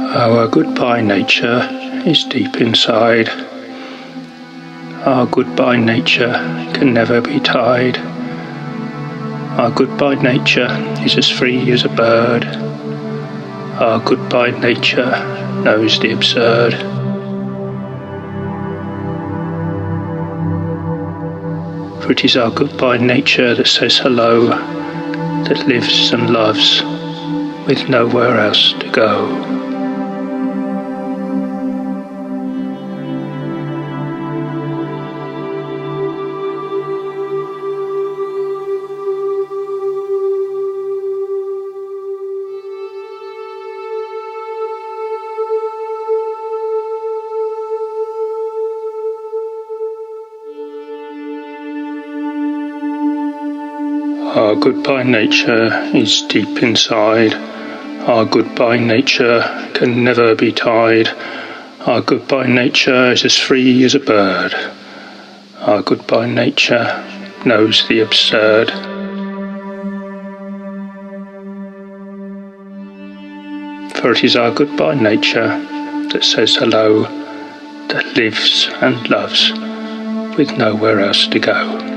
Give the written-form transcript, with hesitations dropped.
Our goodbye nature is deep inside. Our goodbye nature can never be tied. Our goodbye nature is as free as a bird. Our goodbye nature knows the absurd. For it is our goodbye nature that says hello, that lives and loves with nowhere else to go. Our goodbye nature is deep inside. Our goodbye nature can never be tied. Our goodbye nature is as free as a bird. Our goodbye nature knows the absurd. For it is our goodbye nature that says hello, that lives and loves with nowhere else to go.